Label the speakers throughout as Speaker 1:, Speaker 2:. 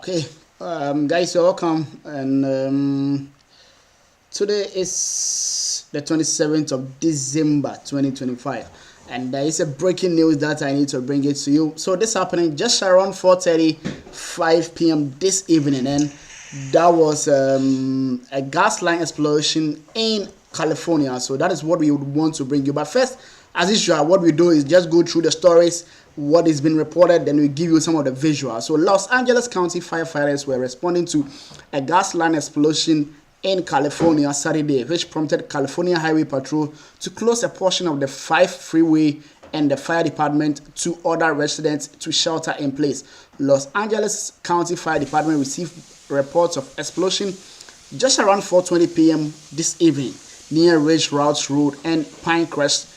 Speaker 1: Okay, guys, you're welcome. And today is the 27th of December 2025. And there is a breaking news that I need to bring it to you. So this happening just around 4:35 p.m. this evening. And that was a gas line explosion in California. So that is what we would want to bring you. But first, as usual, what we do is just go through the stories, what is being reported, then we give you some of the visuals. So Los Angeles County firefighters were responding to a gas line explosion in California Saturday, which prompted California Highway Patrol to close a portion of the 5 freeway and the fire department to order residents to shelter in place. Los Angeles County Fire Department received reports of explosion just around 4:20 p.m. this evening near Ridge Routes Road and Pinecrest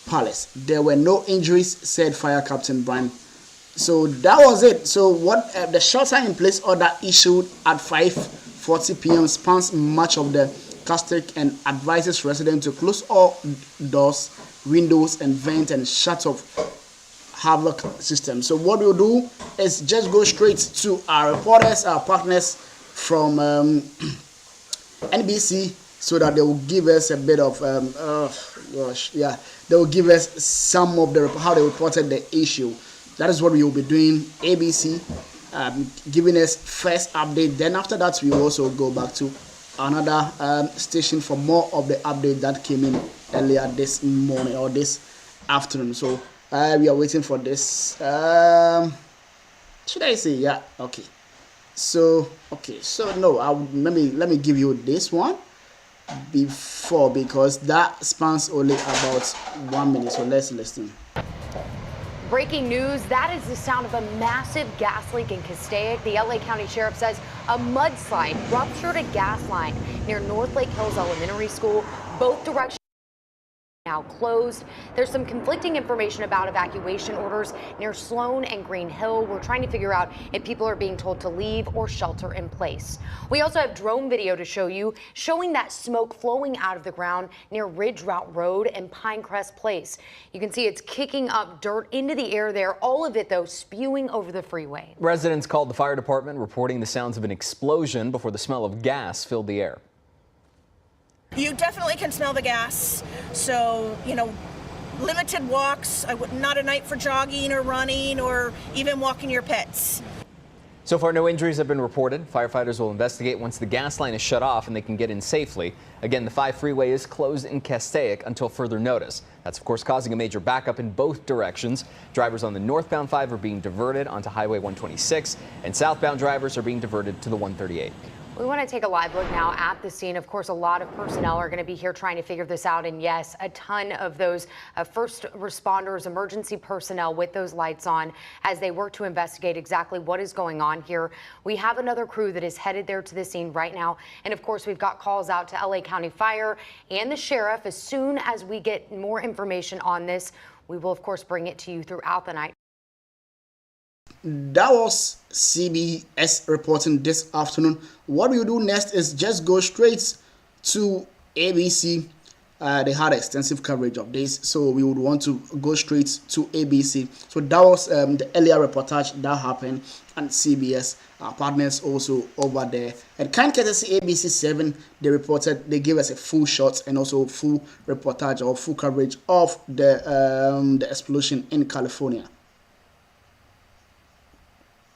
Speaker 1: Palace. There were no injuries, said Fire Captain Brian. So that was it. So what the shelter in place order issued at 5:40 p.m. spans much of the Castaic and advises residents to close all doors, windows, and vent and shut off havoc system. So what we'll do is just go straight to our reporters, our partners from NBC, so that they will give us a bit of they will give us some of the how they reported the issue. That is what we will be doing. ABC giving us first update. Then after that, we will also go back to another station for more of the update that came in earlier this morning or this afternoon. So we are waiting for this. Should I say okay? So no, let me give you this one before, because that spans only about 1 minute. So let's listen.
Speaker 2: Breaking news, that is the sound of a massive gas leak in Castaic. The LA County Sheriff says a mudslide ruptured a gas line near North Lake Hills Elementary School. Both directions now closed. There's some conflicting information about evacuation orders near Sloan and Green Hill. We're trying to figure out if people are being told to leave or shelter in place. We also have drone video to show you, showing that smoke flowing out of the ground near Ridge Route Road and Pinecrest Place. You can see it's kicking up dirt into the air there, all of it though spewing over the freeway.
Speaker 3: Residents called the fire department, reporting the sounds of an explosion before the smell of gas filled the air.
Speaker 4: You definitely can smell the gas, so, limited walks. Not a night for jogging or running or even walking your pets.
Speaker 3: So far, no injuries have been reported. Firefighters will investigate once the gas line is shut off and they can get in safely. Again, the 5 freeway is closed in Castaic until further notice. That's, of course, causing a major backup in both directions. Drivers on the northbound 5 are being diverted onto Highway 126, and southbound drivers are being diverted to the 138.
Speaker 2: We want to take a live look now at the scene. Of course, a lot of personnel are going to be here trying to figure this out. And yes, a ton of those first responders, emergency personnel with those lights on as they work to investigate exactly what is going on here. We have another crew that is headed there to the scene right now. And of course, we've got calls out to LA County Fire and the sheriff. As soon as we get more information on this, we will, of course, bring it to you throughout the night.
Speaker 1: That was CBS reporting this afternoon. What we'll do next is just go straight to ABC. They had extensive coverage of this, so we would want to go straight to ABC. So that was the earlier reportage that happened, and CBS partners also over there. And kind courtesy ABC 7, they gave us a full shot and also full reportage or full coverage of the explosion in California.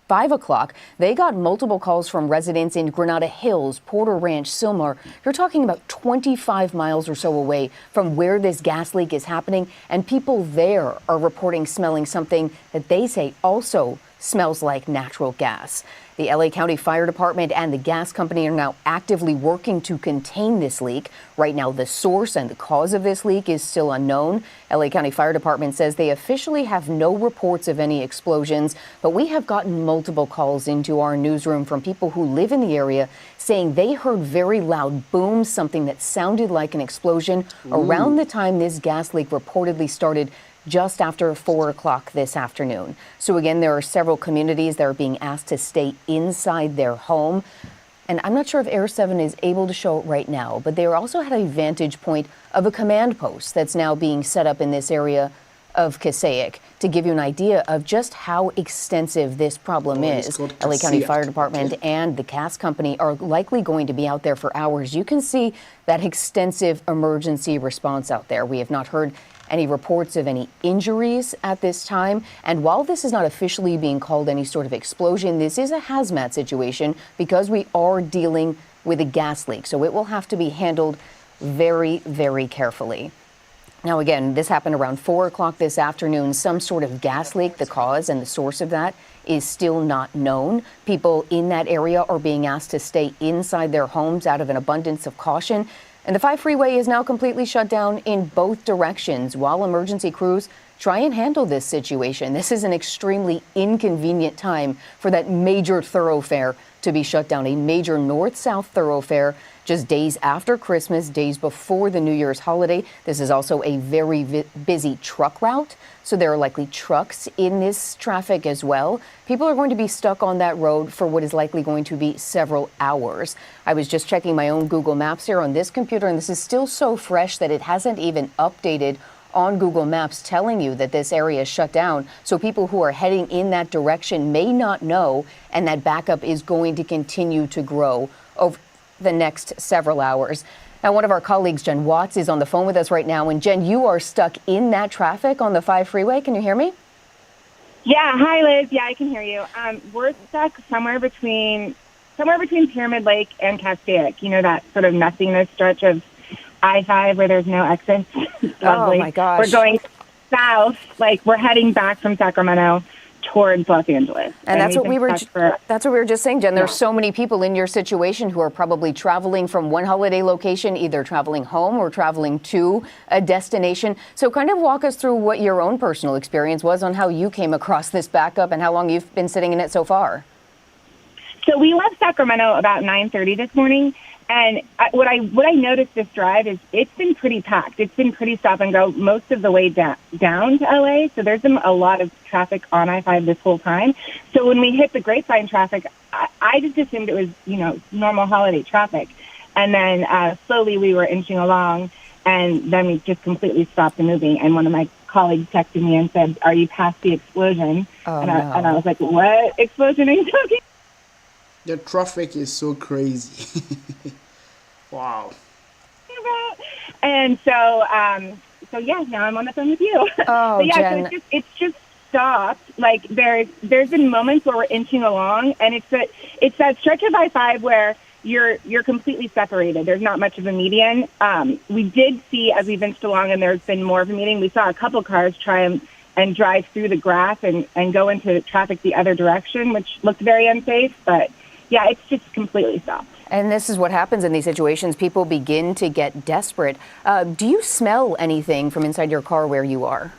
Speaker 5: 5 o'clock, they got multiple calls from residents in Granada Hills, Porter Ranch, Sylmar. You're talking about 25 miles or so away from where this gas leak is happening, and people there are reporting smelling something that they say also smells like natural gas. The LA County Fire Department and the gas company are now actively working to contain this leak. Right now, the source and the cause of this leak is still unknown. LA County Fire Department says they officially have no reports of any explosions, but we have gotten multiple calls into our newsroom from people who live in the area saying they heard very loud booms, something that sounded like an explosion around the time this gas leak reportedly started just after 4 o'clock this afternoon. So again, there are several communities that are being asked to stay inside their home. And I'm not sure if Air 7 is able to show it right now, but they also had a vantage point of a command post that's now being set up in this area of Castaic to give you an idea of just how extensive this problem is. LA County Fire Department and the Cass Company are likely going to be out there for hours. You can see that extensive emergency response out there. We have not heard any reports of any injuries at this time. And while this is not officially being called any sort of explosion, this is a hazmat situation because we are dealing with a gas leak. So it will have to be handled very, very carefully. Now, again, this happened around 4 o'clock this afternoon. Some sort of gas leak, the cause and the source of that is still not known. People in that area are being asked to stay inside their homes out of an abundance of caution. And the 5 freeway is now completely shut down in both directions while emergency crews try and handle this situation. This is an extremely inconvenient time for that major thoroughfare to be shut down, a major north-south thoroughfare just days after Christmas, days before the New Year's holiday. This is also a very busy truck route, so there are likely trucks in this traffic as well. People are going to be stuck on that road for what is likely going to be several hours. I was just checking my own Google Maps here on this computer, and this is still so fresh that it hasn't even updated on Google Maps telling you that this area is shut down. So people who are heading in that direction may not know, and that backup is going to continue to grow over the next several hours. Now, one of our colleagues, Jen Watts, is on the phone with us right now. And Jen, you are stuck in that traffic on the 5 freeway. Can you hear me?
Speaker 6: Yeah. Hi, Liz. Yeah, I can hear you. We're stuck somewhere between Pyramid Lake and Castaic. You know, that sort of nothingness stretch of I-5 where there's no exits.
Speaker 5: Oh, my gosh.
Speaker 6: We're going south, like we're heading back from Sacramento towards Los Angeles.
Speaker 5: And that's what we were just saying, Jen. There's so many people in your situation who are probably traveling from one holiday location, either traveling home or traveling to a destination. So kind of walk us through what your own personal experience was on how you came across this backup and how long you've been sitting in it so far.
Speaker 6: So we left Sacramento about 9:30 this morning. And what I noticed this drive is it's been pretty packed. It's been pretty stop and go most of the way down to LA. So there's been a lot of traffic on I-5 this whole time. So when we hit the Grapevine traffic, I just assumed it was, normal holiday traffic. And then slowly we were inching along, and then we just completely stopped moving. And one of my colleagues texted me and said, "Are you past the explosion?" And I was like, "What explosion are you talking?"
Speaker 1: The traffic is so crazy. Wow.
Speaker 6: And so yeah, now I'm on the phone with you.
Speaker 5: Oh,
Speaker 6: but yeah,
Speaker 5: Jen.
Speaker 6: so it's just stopped. Like there's been moments where we're inching along, and it's that stretch of I-5 where you're completely separated. There's not much of a median. We did see as we've inched along, and there's been more of a median. We saw a couple cars try and drive through the grass and go into traffic the other direction, which looked very unsafe. But yeah, it's just completely stopped.
Speaker 5: And this is what happens in these situations. People begin to get desperate. Do you smell anything from inside your car where you are?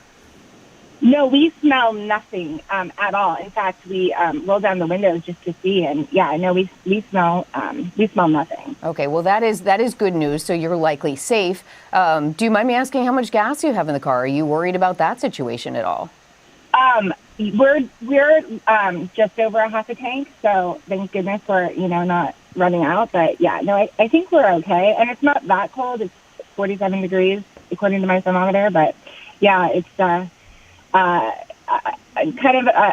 Speaker 6: No, we smell nothing at all. In fact, we roll down the windows just to see, and yeah, no, we smell nothing.
Speaker 5: Okay, well that is good news. So you're likely safe. Do you mind me asking how much gas you have in the car? Are you worried about that situation at all?
Speaker 6: We're just over a half a tank, so thank goodness we're not running out. But yeah, no, I think we're okay, and it's not that cold. It's 47 degrees according to my thermometer, but yeah, it's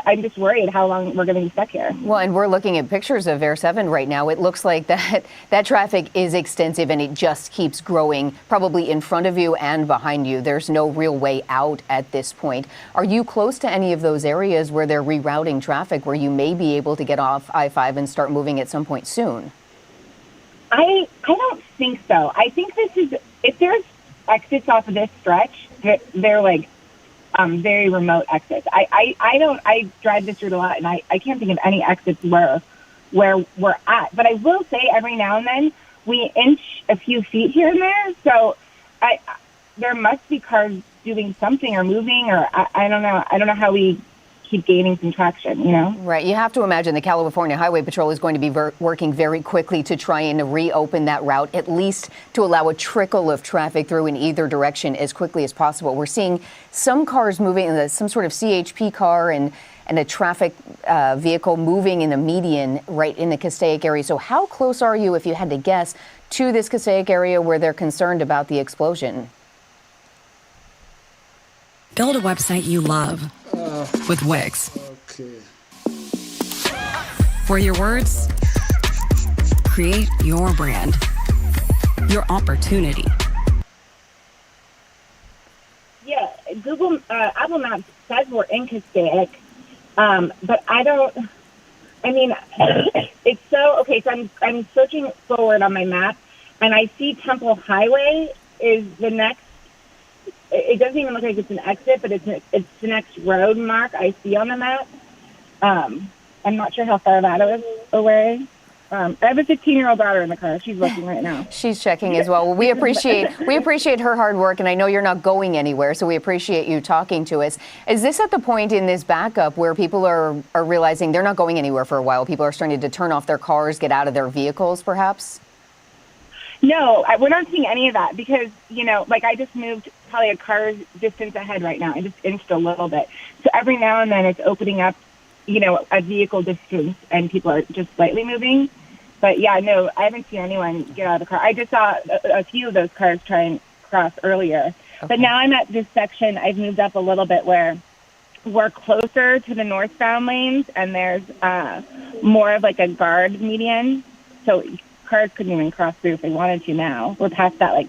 Speaker 6: I'm just worried how long we're going to be stuck here.
Speaker 5: Well, and we're looking at pictures of Air 7 right now. It looks like that traffic is extensive, and it just keeps growing, probably in front of you and behind you. There's no real way out at this point. Are you close to any of those areas where they're rerouting traffic, where you may be able to get off I-5 and start moving at some point soon?
Speaker 6: I don't think so. I think if there's exits off of this stretch, they're like very remote exits. I drive this route a lot, and I can't think of any exits where we're at. But I will say every now and then we inch a few feet here and there. So there must be cars doing something or moving, or I don't know. I don't know how we keep gaining some traction,
Speaker 5: Right. You have to imagine the California Highway Patrol is going to be working very quickly to try and reopen that route, at least to allow a trickle of traffic through in either direction as quickly as possible. We're seeing some cars moving, some sort of CHP car and a traffic vehicle moving in the median right in the Castaic area. So how close are you, if you had to guess, to this Castaic area where they're concerned about the explosion?
Speaker 7: Build a website you love with Wix,
Speaker 1: Okay.
Speaker 7: where your words create your brand, your opportunity.
Speaker 6: Yeah, Google Apple Maps says we're in Castaic, but it's so okay. So I'm searching forward on my map, and I see Temple Highway is the next. It doesn't even look like it's an exit, but it's the next road mark I see on the map. I'm not sure how far that is away. I have a 15-year-old daughter in the car. She's looking right now.
Speaker 5: She's checking as well. Well, we appreciate her hard work, and I know you're not going anywhere, so we appreciate you talking to us. Is this at the point in this backup where people are realizing they're not going anywhere for a while? People are starting to turn off their cars, get out of their vehicles, perhaps?
Speaker 6: No, we're not seeing any of that because, I just moved probably a car's distance ahead right now. I just inched a little bit. So every now and then it's opening up, a vehicle distance and people are just slightly moving. But yeah, no, I haven't seen anyone get out of the car. I just saw a few of those cars try and cross earlier. Okay. But now I'm at this section. I've moved up a little bit where we're closer to the northbound lanes and there's more of like a guard median. So cars couldn't even cross through if they wanted to now. We're past that,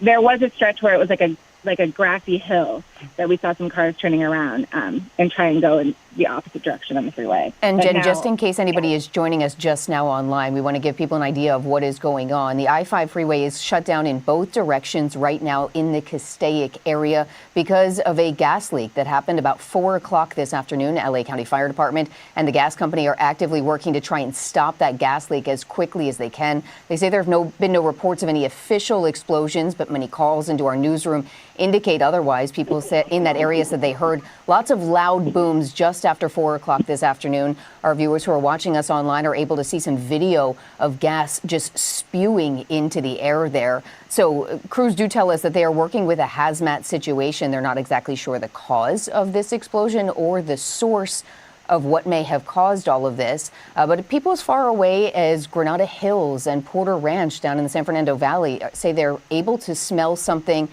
Speaker 6: there was a stretch where it was like a grassy hill that we saw some cars turning around and try and go in the opposite direction on the freeway.
Speaker 5: And Jen, just in case anybody is joining us just now online, we want to give people an idea of what is going on. The I-5 freeway is shut down in both directions right now in the Castaic area because of a gas leak that happened about 4 o'clock this afternoon. LA County Fire Department and the gas company are actively working to try and stop that gas leak as quickly as they can. They say there have been no reports of any official explosions, but many calls into our newsroom indicate otherwise. People in that area said they heard lots of loud booms just after 4 o'clock this afternoon. Our viewers who are watching us online are able to see some video of gas just spewing into the air there. So crews do tell us that they are working with a hazmat situation. They're not exactly sure the cause of this explosion or the source of what may have caused all of this. But people as far away as Granada Hills and Porter Ranch down in the San Fernando Valley say they're able to smell something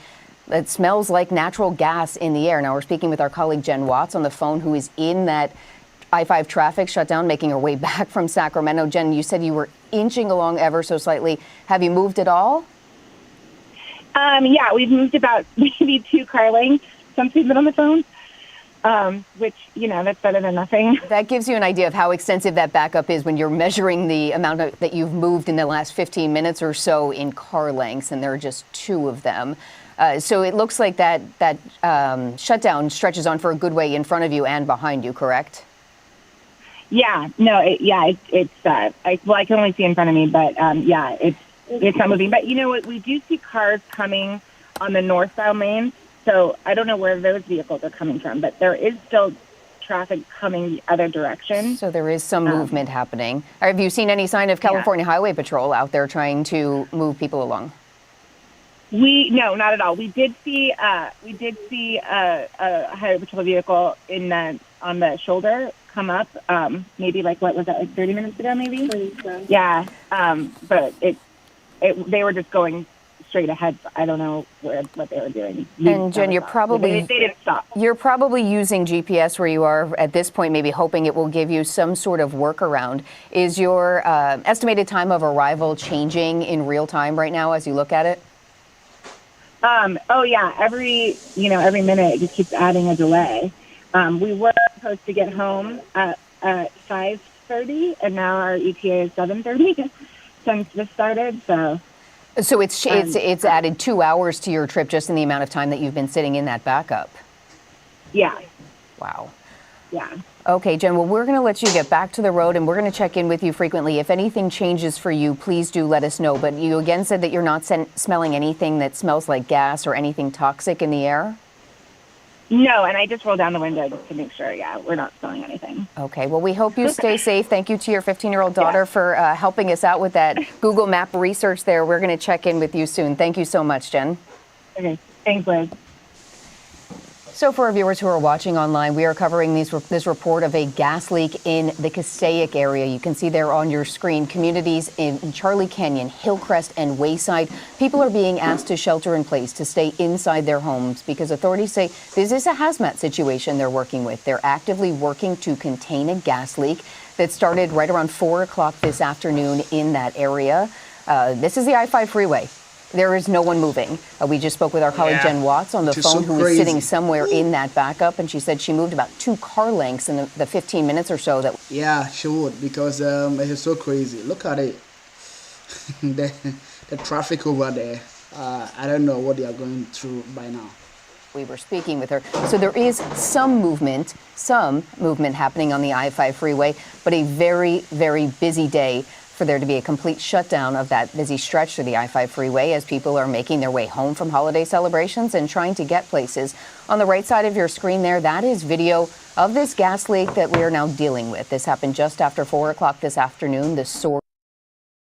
Speaker 5: that smells like natural gas in the air. Now, we're speaking with our colleague Jen Watts on the phone, who is in that I-5 traffic shutdown, making her way back from Sacramento. Jen, you said you were inching along ever so slightly. Have you moved at all?
Speaker 6: Yeah, we've moved about maybe 2 car lengths since we've been on the phone, which, that's better than nothing.
Speaker 5: That gives you an idea of how extensive that backup is when you're measuring the amount that you've moved in the last 15 minutes or so in car lengths, and there are just 2 of them. So it looks like that shutdown stretches on for a good way in front of you and behind you, correct?
Speaker 6: Yeah, no, it's I can only see in front of me, but it's not moving. But you know what? We do see cars coming on the northbound lanes, so I don't know where those vehicles are coming from, but there is still traffic coming the other direction.
Speaker 5: So there is some movement happening. Have you seen any sign of California Highway Patrol out there trying to move people along?
Speaker 6: No, not at all. We did see a highway patrol vehicle on the shoulder come up. Maybe what was that? 30 minutes ago, maybe. Yeah. But they were just going straight ahead. I don't know what they were doing.
Speaker 5: And Jen,
Speaker 6: they didn't stop.
Speaker 5: You're probably using GPS where you are at this point, maybe hoping it will give you some sort of workaround. Is your estimated time of arrival changing in real time right now as you look at it?
Speaker 6: Oh yeah, every minute it just keeps adding a delay. We were supposed to get home at 5:30, and now our ETA is 7:30 since this started. So
Speaker 5: it's added 2 hours to your trip just in the amount of time that you've been sitting in that backup.
Speaker 6: Yeah.
Speaker 5: Wow.
Speaker 6: Yeah.
Speaker 5: Okay, Jen, well, we're going to let you get back to the road, and we're going to check in with you frequently. If anything changes for you, please do let us know. But you again said that you're not smelling anything that smells like gas or anything toxic in the air?
Speaker 6: No, and I just rolled down the window just to make sure, we're not smelling anything.
Speaker 5: Okay, well, we hope you stay safe. Thank you to your 15-year-old daughter for helping us out with that Google Map research there. We're going to check in with you soon. Thank you so much, Jen.
Speaker 6: Okay, thanks, Liz.
Speaker 5: So for our viewers who are watching online, we are covering this report of a gas leak in the Castaic area. You can see there on your screen communities in Charlie Canyon, Hillcrest, and Wayside. People are being asked to shelter in place, to stay inside their homes, because authorities say this is a hazmat situation they're working with. They're actively working to contain a gas leak that started right around 4 o'clock this afternoon in that area. This is the I-5 freeway. There is no one moving. We just spoke with our colleague Jen Watts on the phone, who was sitting somewhere in that backup, and she said she moved about 2 car lengths in the 15 minutes or so. That
Speaker 1: Yeah, she would, because it is so crazy. Look at it. the traffic over there. I don't know what they are going through by now.
Speaker 5: We were speaking with her. So there is some movement happening on the I-5 freeway, but a very, very busy day for there to be a complete shutdown of that busy stretch through the I-5 freeway as people are making their way home from holiday celebrations and trying to get places. On the right side of your screen there, that is video of this gas leak that we are now dealing with. This happened just after 4 o'clock this afternoon. The source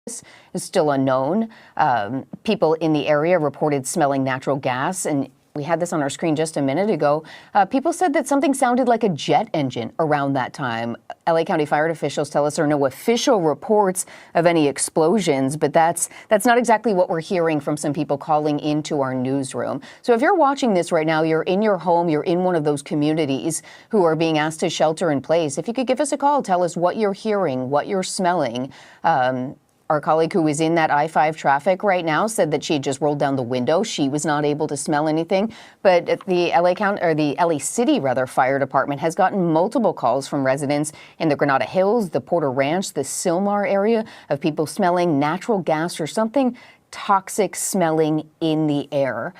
Speaker 5: is still unknown. People in the area reported smelling natural gas, and we had this on our screen just a minute ago. People said that something sounded like a jet engine around that time. LA County fire officials tell us there are no official reports of any explosions, but that's not exactly what we're hearing from some people calling into our newsroom. So if you're watching this right now, you're in your home, you're in one of those communities who are being asked to shelter in place. If you could give us a call, tell us what you're hearing, what you're smelling. Our colleague who is in that I-5 traffic right now said that she had just rolled down the window. She was not able to smell anything. But the LA City Fire Department has gotten multiple calls from residents in the Granada Hills, the Porter Ranch, the Sylmar area of people smelling natural gas or something toxic smelling in the air.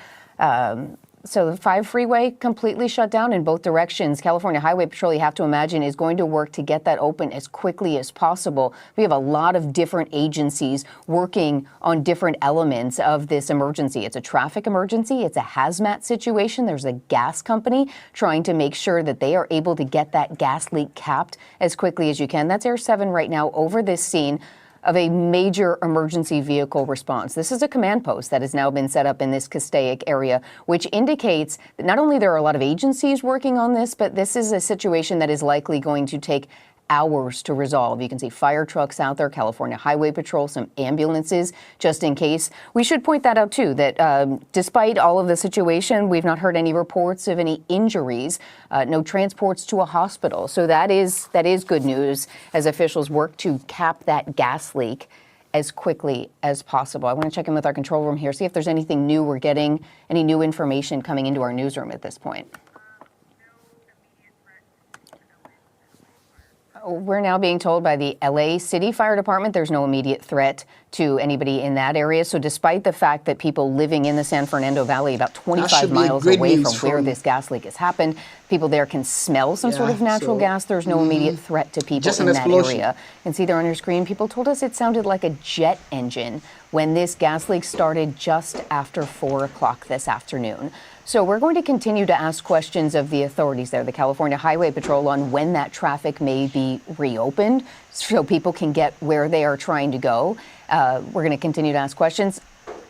Speaker 5: So the 5 freeway completely shut down in both directions. California Highway Patrol, you have to imagine, is going to work to get that open as quickly as possible. We have a lot of different agencies working on different elements of this emergency. It's a traffic emergency. It's a hazmat situation. There's a gas company trying to make sure that they are able to get that gas leak capped as quickly as you can. That's Air 7 right now over this scene of a major emergency vehicle response. This is a command post that has now been set up in this Castaic area, which indicates that not only there are a lot of agencies working on this, but this is a situation that is likely going to take hours to resolve. You can see fire trucks out there, California Highway Patrol, some ambulances, just in case. We should point that out, too, that despite all of the situation, we've not heard any reports of any injuries, no transports to a hospital. So that is good news as officials work to cap that gas leak as quickly as possible. I want to check in with our control room here, see if there's anything new we're getting, any new information coming into our newsroom at this point. We're now being told by the LA City Fire Department there's no immediate threat to anybody in that area. So despite the fact that people living in the San Fernando Valley, about 25 miles away from where this gas leak has happened, people there can smell some sort of natural gas. There's no immediate threat to people in that area. You can see there on your screen, people told us it sounded like a jet engine when this gas leak started just after 4 o'clock this afternoon. So we're going to continue to ask questions of the authorities there, the California Highway Patrol, on when that traffic may be reopened so people can get where they are trying to go. We're going to continue to ask questions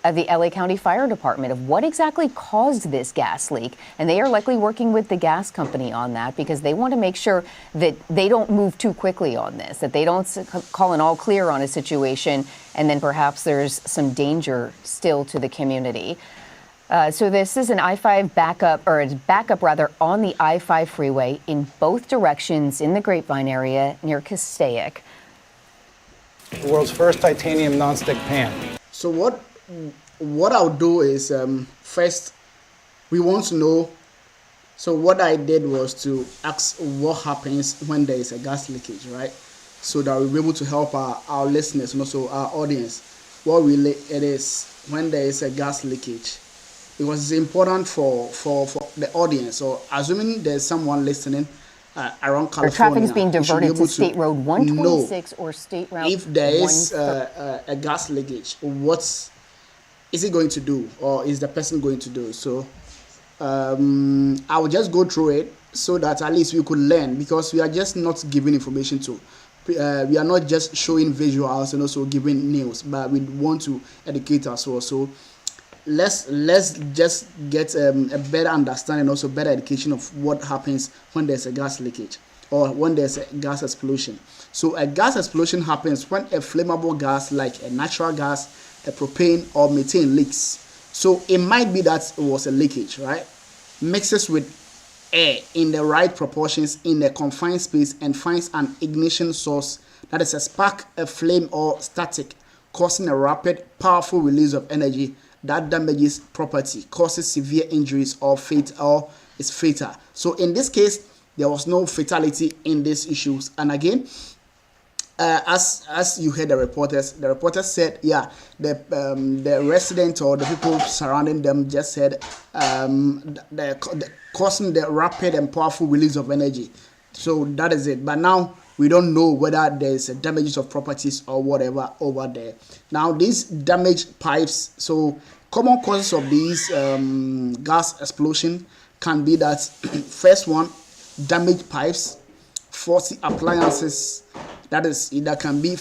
Speaker 5: of the LA County Fire Department of what exactly caused this gas leak. And they are likely working with the gas company on that because they want to make sure that they don't move too quickly on this, that they don't call an all clear on a situation and then perhaps there's some danger still to the community. So this is an I-5 backup on the I-5 freeway in both directions in the Grapevine area near Castaic.
Speaker 8: The world's first titanium nonstick pan.
Speaker 1: So what I'll do is first we want to know. So what I did was to ask what happens when there is a gas leakage, right? So that we'll be able to help our listeners and also our audience. What really it is when there is a gas leakage. Because it's important for the audience. So assuming there's someone listening around California,
Speaker 5: the traffic is being diverted to State Road 126 or State Route.
Speaker 1: If there is a gas leakage, what is it going to do, or is the person going to do? So I will just go through it so that at least we could learn, because we are just not giving information to. We are not just showing visuals and also giving news, but we want to educate as well. So let's just get a better understanding, also better education of what happens when there's a gas leakage or when there's a gas explosion. So a gas explosion happens when a flammable gas like a natural gas, a propane or methane leaks. So it might be that it was a leakage, right? Mixes with air in the right proportions in a confined space and finds an ignition source, that is a spark, a flame or static, causing a rapid, powerful release of energy that damages property, causes severe injuries or is fatal. So in this case, there was no fatality in these issues. And again, as you heard the reporters said, yeah, the resident or the people surrounding them just said the causing the rapid and powerful release of energy. So that is it. But now we don't know whether there's a damages of properties or whatever over there. Now these damaged pipes. So common causes of these gas explosion can be that first one, damaged pipes, faulty appliances. That is, either can be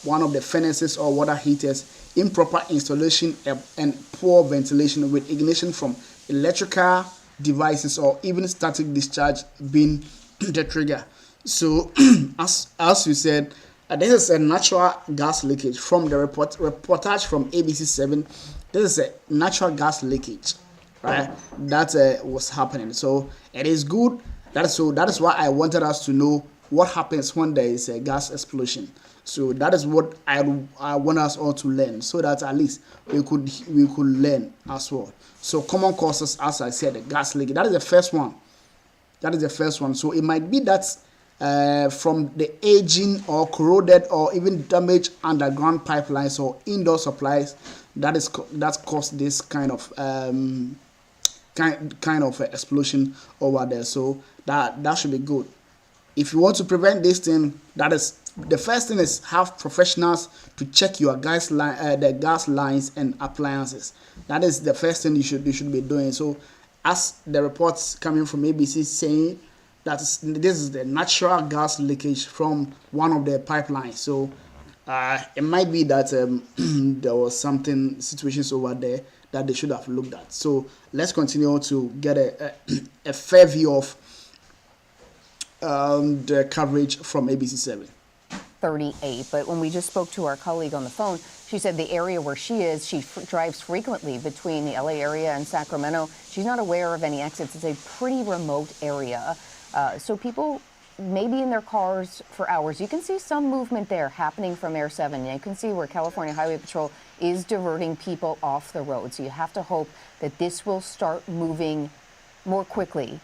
Speaker 1: one of the furnaces or water heaters, improper installation and poor ventilation with ignition from electrical devices or even static discharge being the trigger. So, as you said, this is a natural gas leakage from the reportage from ABC7. This is a natural gas leakage, right? That was happening. So it is good. That is why I wanted us to know what happens when there is a gas explosion. So that is what I want us all to learn, so that at least we could learn as well. So common causes, as I said, the gas leak. That is the first one. So it might be that from the aging or corroded or even damaged underground pipelines or indoor supplies that caused this kind of explosion over there. So that should be good. If you want to prevent this thing, that is the first thing, is have professionals to check your the gas lines and appliances. That is the first thing you should be doing. So, as the reports coming from ABC saying that this is the natural gas leakage from one of the pipelines. So, it might be that there was situations over there that they should have looked at. So let's continue to get a fair view of the coverage from ABC7.
Speaker 5: 38, but when we just spoke to our colleague on the phone, she said the area where she is, she drives frequently between the LA area and Sacramento. She's not aware of any exits. It's a pretty remote area. So people may be in their cars for hours. You can see some movement there happening from Air 7. You can see where California Highway Patrol is diverting people off the road. So you have to hope that this will start moving more quickly.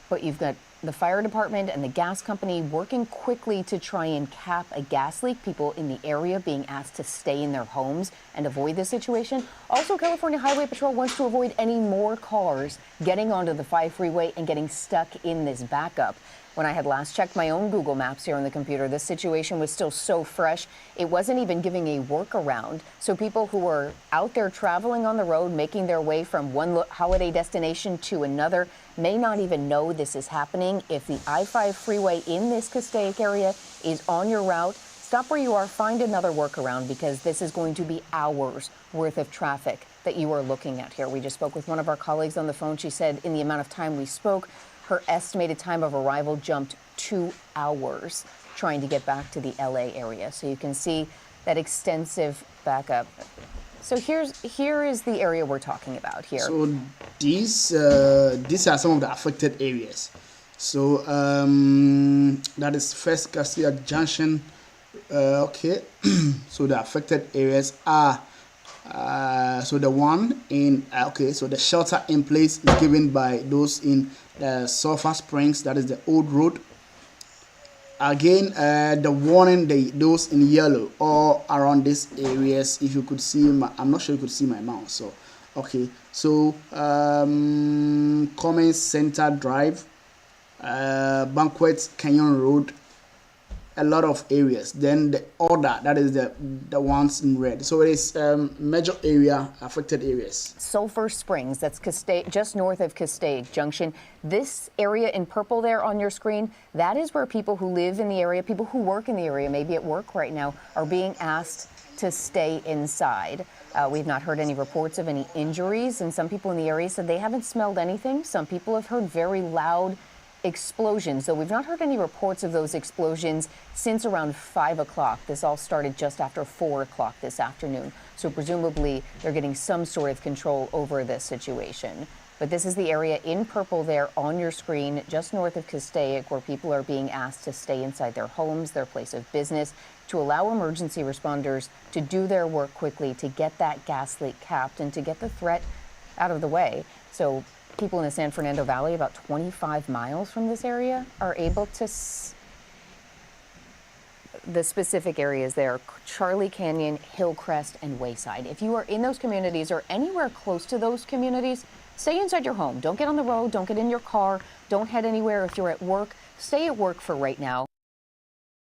Speaker 5: But you've got the fire department and the gas company working quickly to try and cap a gas leak. People in the area being asked to stay in their homes and avoid this situation. Also, California Highway Patrol wants to avoid any more cars getting onto the 5 freeway and getting stuck in this backup. When I had last checked my own Google Maps here on the computer, this situation was still so fresh, it wasn't even giving a workaround. So people who were out there traveling on the road, making their way from one holiday destination to another, may not even know this is happening. If the I-5 freeway in this Castaic area is on your route, stop where you are, find another workaround, because this is going to be hours worth of traffic that you are looking at here. We just spoke with one of our colleagues on the phone. She said in the amount of time we spoke, her estimated time of arrival jumped 2 hours trying to get back to the LA area. So you can see that extensive backup. So here is the area we're talking about here.
Speaker 1: So these are some of the affected areas. So that is first Castaic Junction. Okay. So the affected areas are so the one in so the shelter in place is given by those in Sulphur Springs, that is the old road. Again, the warning, those in yellow all around these areas. If you could see I'm not sure you could see my mouse. So okay, so Commons Center Drive, Banquet Canyon Road, a lot of areas. Then the order, that is the ones in red. So it is major area, affected areas.
Speaker 5: Sulphur Springs, that's Castaic, just north of Castaic Junction. This area in purple there on your screen, that is where people who live in the area, people who work in the area, maybe at work right now, are being asked to stay inside. We've not heard any reports of any injuries, and some people in the area said they haven't smelled anything. Some people have heard very loud explosions, though we've not heard any reports of those explosions since around 5 o'clock. This all started just after 4 o'clock this afternoon. So presumably they're getting some sort of control over this situation. But this is the area in purple there on your screen, just north of Castaic, where people are being asked to stay inside their homes, their place of business, to allow emergency responders to do their work quickly, to get that gas leak capped and to get the threat out of the way. So people in the San Fernando Valley, about 25 miles from this area, are able to the specific areas there: Charlie Canyon, Hillcrest, and Wayside. If you are in those communities or anywhere close to those communities, stay inside your home. Don't get on the road. Don't get in your car. Don't head anywhere. If you're at work, stay at work for right now.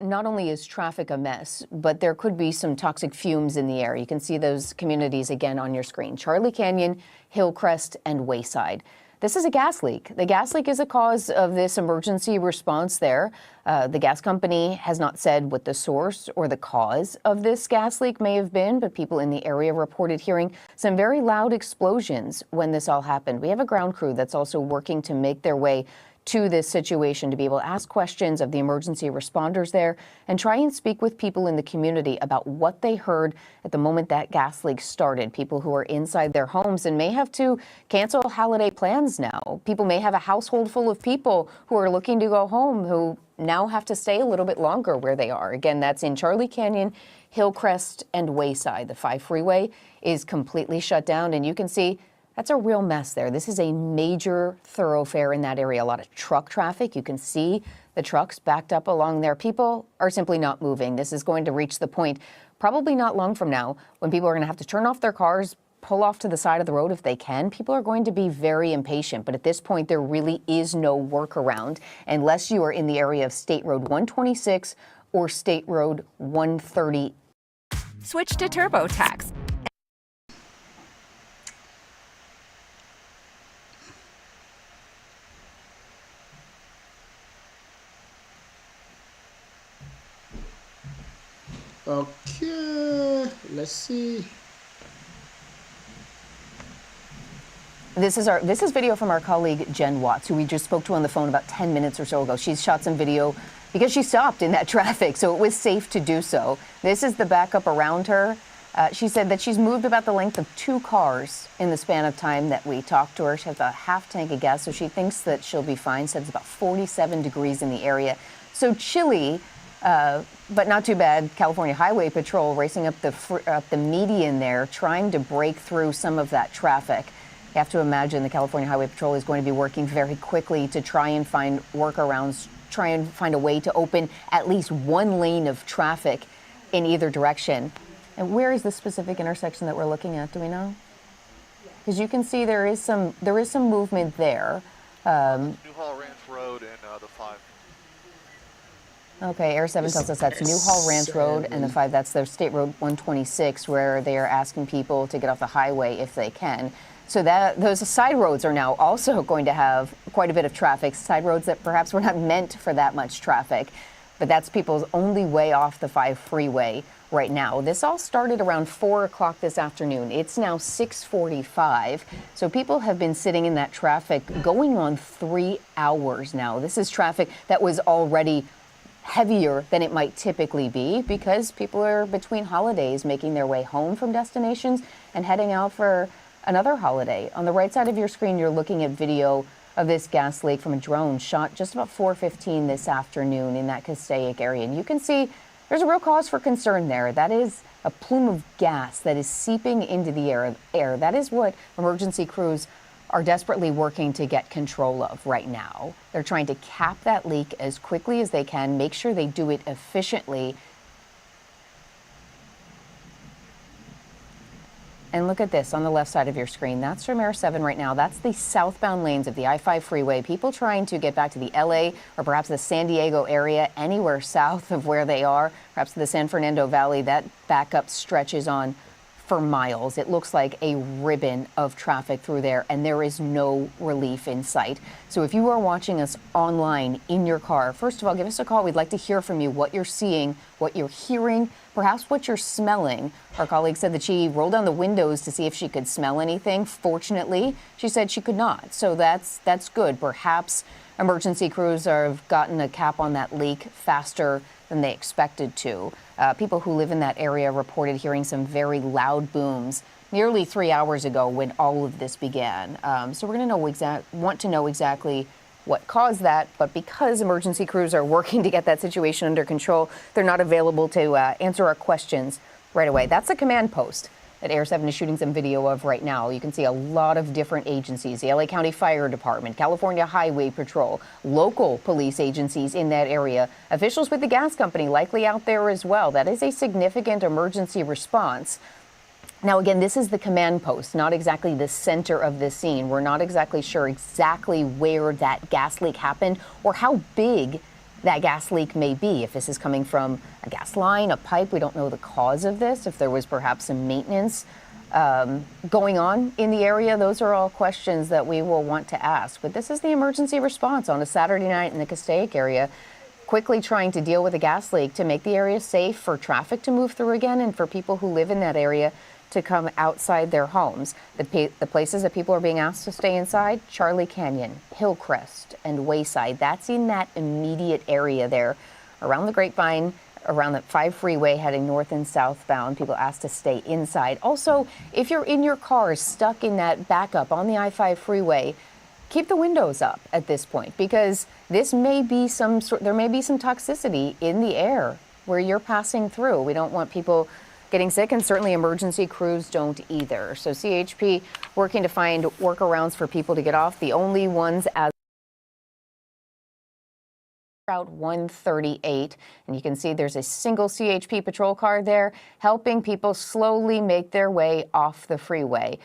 Speaker 5: Not only is traffic a mess, but there could be some toxic fumes in the air. You can see those communities again on your screen: Charlie Canyon, Hillcrest, and Wayside. This is a gas leak. The gas leak is a cause of this emergency response there. The gas company has not said what the source or the cause of this gas leak may have been, but people in the area reported hearing some very loud explosions when this all happened. We have a ground crew that's also working to make their way to this situation, to be able to ask questions of the emergency responders there and try and speak with people in the community about what they heard at the moment that gas leak started. People who are inside their homes and may have to cancel holiday plans now. People may have a household full of people who are looking to go home who now have to stay a little bit longer where they are. Again, that's in Charlie Canyon, Hillcrest, and Wayside. The 5 freeway is completely shut down, and you can see that's a real mess there. This is a major thoroughfare in that area. A lot of truck traffic. You can see the trucks backed up along there. People are simply not moving. This is going to reach the point probably not long from now when people are going to have to turn off their cars, pull off to the side of the road if they can. People are going to be very impatient. But at this point, there really is no workaround unless you are in the area of State Road 126 or State Road 130.
Speaker 9: Switch to TurboTax.
Speaker 1: Okay, let's see.
Speaker 5: This is video from our colleague Jen Watts, who we just spoke to on the phone about 10 minutes or so ago. She's shot some video because she stopped in that traffic, so it was safe to do so. This is the backup around her. She said that she's moved about the length of 2 cars in the span of time that we talked to her. She has a half tank of gas, so she thinks that she'll be fine. Said it's about 47 degrees in the area. So chilly, but not too bad. California Highway Patrol racing up the median there, trying to break through some of that traffic. You have to imagine the California Highway Patrol is going to be working very quickly to try and find workarounds, try and find a way to open at least 1 lane of traffic in either direction. And where is the specific intersection that we're looking at? Do we know? Because you can see there is some movement there.
Speaker 10: Newhall Ranch Road and the 5.
Speaker 5: Okay, Air 7 tells us that's Newhall Ranch Road and the 5, that's their State Road 126, where they are asking people to get off the highway if they can. So those side roads are now also going to have quite a bit of traffic, side roads that perhaps were not meant for that much traffic. But that's people's only way off the 5 freeway right now. This all started around 4 o'clock this afternoon. It's now 6:45. So people have been sitting in that traffic going on 3 hours now. This is traffic that was already heavier than it might typically be because people are between holidays making their way home from destinations and heading out for another holiday. On the right side of your screen, you're looking at video of this gas leak from a drone shot just about 4:15 this afternoon in that Castaic area. And you can see there's a real cause for concern there. That is a plume of gas that is seeping into the air. That is what emergency crews are desperately working to get control of right now. They're trying to cap that leak as quickly as they can, make sure they do it efficiently. And look at this on the left side of your screen. That's from Air 7 right now. That's the southbound lanes of the I-5 freeway. People trying to get back to the LA or perhaps the San Diego area, anywhere south of where they are, perhaps the San Fernando Valley. That backup stretches on for miles. It looks like a ribbon of traffic through there, and there is no relief in sight. So if you are watching us online in your car, first of all, give us a call. We'd like to hear from you, what you're seeing, what you're hearing, perhaps what you're smelling. Our colleague said that she rolled down the windows to see if she could smell anything. Fortunately, she said she could not. So that's good. Perhaps emergency crews have gotten a cap on that leak faster than they expected to. People who live in that area reported hearing some very loud booms nearly 3 hours ago when all of this began. So we're going to want to know exactly what caused that, but because emergency crews are working to get that situation under control, they're not available to answer our questions right away. That's a command post that Air 7 is shooting some video of right now. You can see a lot of different agencies, the LA County Fire Department, California Highway Patrol, local police agencies in that area, officials with the gas company likely out there as well. That is a significant emergency response. Now, again, this is the command post, not exactly the center of the scene. We're not exactly sure exactly where that gas leak happened or how big that gas leak may be. If this is coming from a gas line, a pipe, we don't know the cause of this. If there was perhaps some maintenance going on in the area, those are all questions that we will want to ask. But this is the emergency response on a Saturday night in the Castaic area, quickly trying to deal with a gas leak to make the area safe for traffic to move through again and for people who live in that area to come outside their homes. The places that people are being asked to stay inside: Charlie Canyon, Hillcrest, and Wayside. That's in that immediate area there around the Grapevine, around that 5 freeway heading north and southbound. People asked to stay inside. Also, if you're in your car stuck in that backup on the I-5 freeway, keep the windows up at this point, because there may be some toxicity in the air where you're passing through. We don't want people getting sick, and certainly emergency crews don't either. So CHP working to find workarounds for people to get off. The only ones as Route 138, and you can see there's a single CHP patrol car there helping people slowly make their way off the freeway.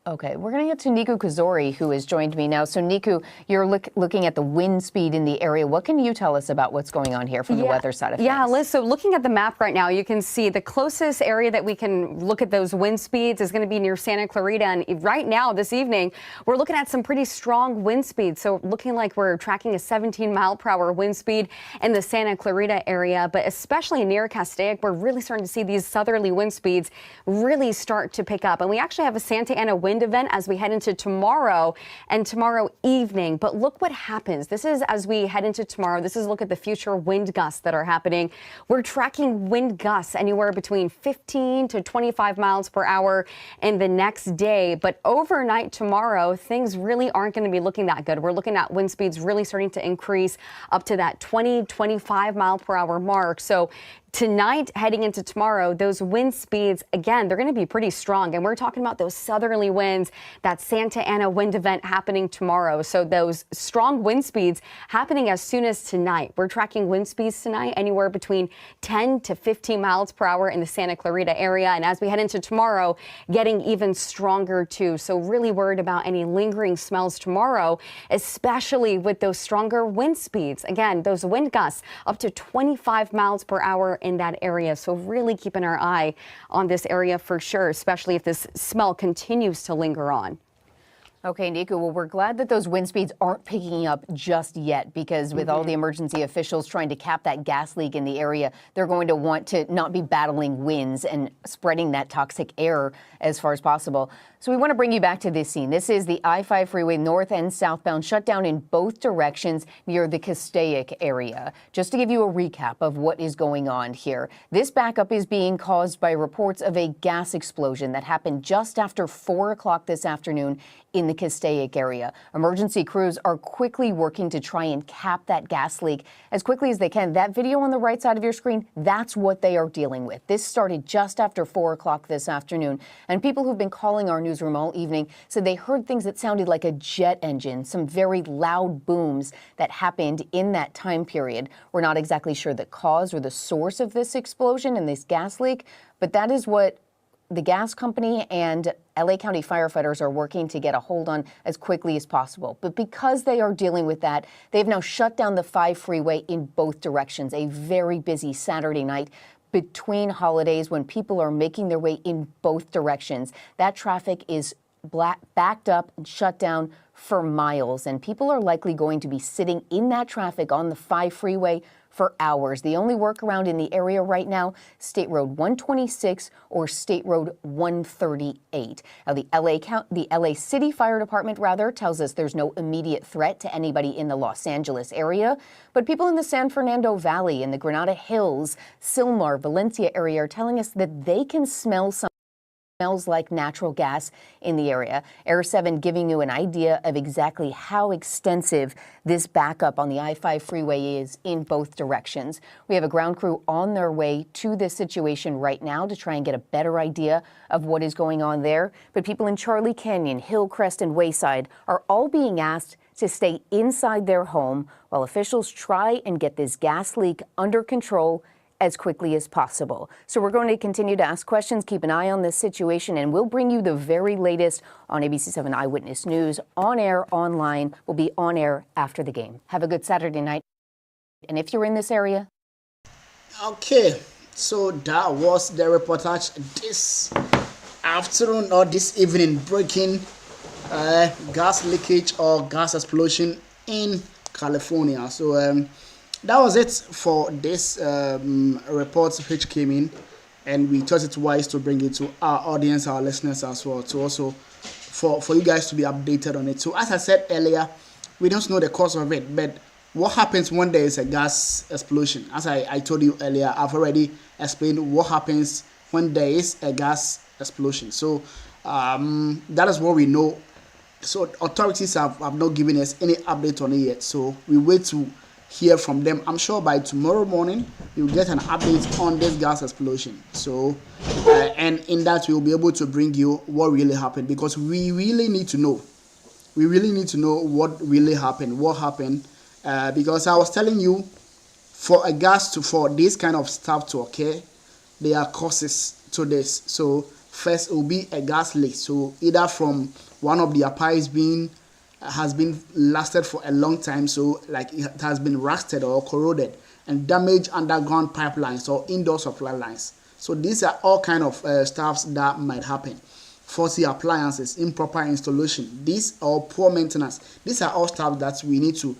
Speaker 5: Okay, we're going to get to Niku Kazori, who has joined me now. So, Niku, you're looking at the wind speed in the area. What can you tell us about what's going on here from the weather side of things?
Speaker 11: Yeah, Liz, so looking at the map right now, you can see the closest area that we can look at those wind speeds is going to be near Santa Clarita. And right now, this evening, we're looking at some pretty strong wind speeds. So looking like we're tracking a 17-mile-per-hour wind speed in the Santa Clarita area. But especially near Castaic, we're really starting to see these southerly wind speeds really start to pick up. And we actually have a Santa Ana wind event as we head into tomorrow and tomorrow evening. But look what happens. This is as we head into tomorrow. This is a look at the future wind gusts that are happening. We're tracking wind gusts anywhere between 15 to 25 miles per hour in the next day. But overnight tomorrow, things really aren't going to be looking that good. We're looking at wind speeds really starting to increase up to that 20-25 mile per hour mark. So tonight, heading into tomorrow, those wind speeds, again, they're going to be pretty strong. And we're talking about those southerly winds, that Santa Ana wind event happening tomorrow. So those strong wind speeds happening as soon as tonight. We're tracking wind speeds tonight anywhere between 10 to 15 miles per hour in the Santa Clarita area. And as we head into tomorrow, getting even stronger too. So really worried about any lingering smells tomorrow, especially with those stronger wind speeds. Again, those wind gusts up to 25 miles per hour in that area. So really keeping our eye on this area for sure, especially if this smell continues to linger on.
Speaker 5: Okay, Niku, well, we're glad that those wind speeds aren't picking up just yet, because with all the emergency officials trying to cap that gas leak in the area, they're going to want to not be battling winds and spreading that toxic air as far as possible. So we want to bring you back to this scene. This is the I-5 freeway north and southbound, shut down in both directions near the Castaic area. Just to give you a recap of what is going on here, this backup is being caused by reports of a gas explosion that happened just after 4 o'clock this afternoon in the Castaic area. Emergency crews are quickly working to try and cap that gas leak as quickly as they can. That video on the right side of your screen, that's what they are dealing with. This started just after 4 o'clock this afternoon, and people who've been calling our newsroom all evening said they heard things that sounded like a jet engine, some very loud booms that happened in that time period. We're not exactly sure the cause or the source of this explosion and this gas leak, but that is what the gas company and LA County firefighters are working to get a hold on as quickly as possible. But because they are dealing with that, they've now shut down the 5 freeway in both directions. A very busy Saturday night. between holidays when people are making their way in both directions. That traffic is backed up and shut down for miles, and people are likely going to be sitting in that traffic on the 5 freeway for hours. The only workaround in the area right now, State Road 126 or State Road 138. Now, the LA City Fire Department, tells us there's no immediate threat to anybody in the Los Angeles area, but people in the San Fernando Valley, in the Granada Hills, Sylmar, Valencia area are telling us that they can smell some smells like natural gas in the area. Air 7 giving you an idea of exactly how extensive this backup on the I-5 freeway is in both directions. We have a ground crew on their way to this situation right now to try and get a better idea of what is going on there. But people in Charlie Canyon, Hillcrest, and Wayside are all being asked to stay inside their home while officials try and get this gas leak under control as quickly as possible. So we're going to continue to ask questions, keep an eye on this situation, and we'll bring you the very latest on ABC7 Eyewitness News, on air, online. We'll be on air after the game. Have a good Saturday night. And if you're in this area.
Speaker 1: Okay, so that was the reportage this afternoon or this evening, breaking gas leakage or gas explosion in California. So that was it for this report which came in, and we thought it wise to bring it to our audience, our listeners as well, to also for you guys to be updated on it. So as I said earlier, we don't know the cause of it, but what happens when there is a gas explosion? As I told you earlier, I've already explained what happens when there is a gas explosion. So that is what we know. So authorities have not given us any update on it yet. So we wait to hear from them. I'm sure by tomorrow morning you'll get an update on this gas explosion. So and in that we'll be able to bring you what really happened, because we really need to know. We really need to know what really happened, because I was telling you, for this kind of stuff to occur, there are causes to this. So first it will be a gas leak. So either from one of the pipes has been lasted for a long time, so like it has been rusted or corroded and damaged underground pipelines or indoor supply lines. So these are all kind of stuffs that might happen. Faulty appliances, improper installation, these are poor maintenance. These are all stuff that we need to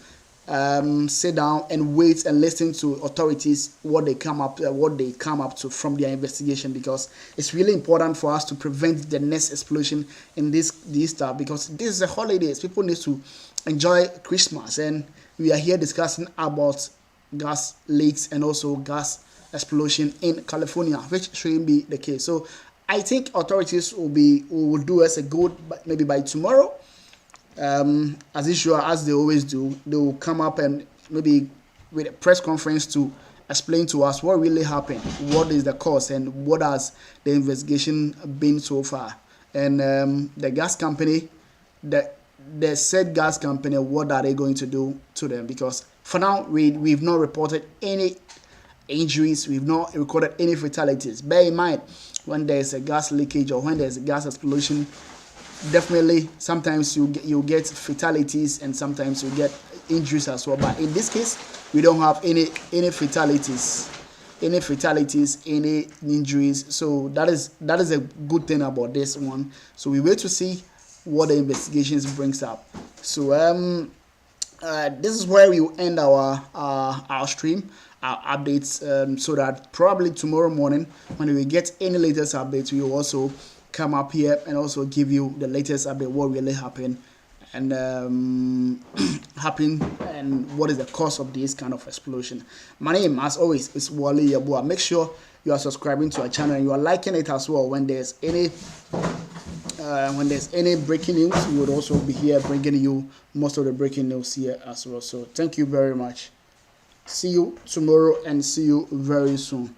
Speaker 1: sit down and wait and listen to authorities what they come up to from their investigation, because it's really important for us to prevent the next explosion in these stuff, because this is a holidays. People need to enjoy Christmas, and we are here discussing about gas leaks and also gas explosion in California, which shouldn't be the case. So I think authorities will do us a good, maybe by tomorrow. As usual, as they always do, they will come up and maybe with a press conference to explain to us what really happened, what is the cause, and what has the investigation been so far. And the gas company, the said gas company, what are they going to do to them? Because for now, we've not reported any injuries, we've not recorded any fatalities. Bear in mind, when there's a gas leakage or when there's a gas explosion, definitely sometimes you get fatalities and sometimes you get injuries as well. But in this case, we don't have any fatalities, any injuries. So that is a good thing about this one. So we wait to see what the investigations brings up. So this is where we will end our stream, our updates, so that probably tomorrow morning when we get any latest updates, we will also come up here and also give you the latest update, what really happened and and what is the cause of this kind of explosion. My name, as always, is Wale Yabua. Make sure you are subscribing to our channel and you are liking it as well. When there's any breaking news, we would also be here bringing you most of the breaking news here as well. So thank you very much. See you tomorrow and see you very soon.